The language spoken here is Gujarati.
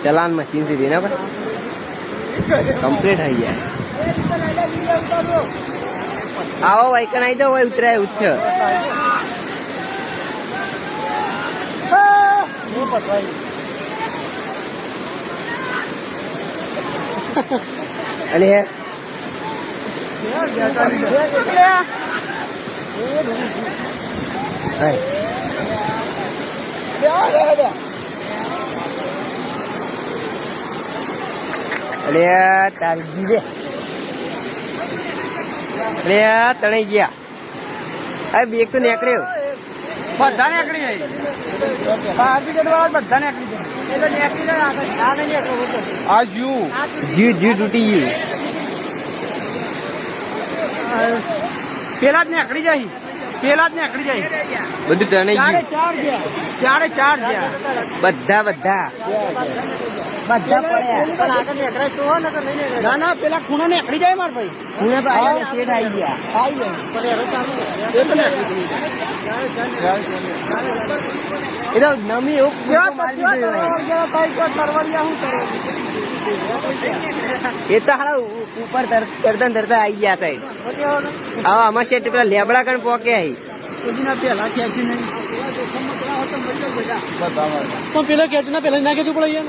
चलान मशीन से देना पर कंप्लीट है यार। आओ भाई कनाई दो भाई उतरा है उच्च अरे है अरे तारी जीवे अरे तणाई गया अरे बेग तो नीकळे બધા નીકળી જાય બધા નીકળી જાય આ जीव जीव तूटी गई પેલા જ નીકળી જાય પેલા જ નીકળી જાય બધું તણાઈ ગયું ચારે ચાર ગયા બધા બધા બધા પડ્યા ના ના પેલા ખૂણો નીકળી જાય માર ભાઈ ખૂણે તો આવી ગયા શેઠ આવી ગયા એ તો નમી એવું એ તો હારા ઉપર તરતા તરતા આવી ગયા સાહેબ હા અમાર શેઠ પેલા લેબડા કણ પોકે આવી પેલા ખેંચી નહીં પણ પેલા ખેંચ ના પેલા ના ખેંચવું પડે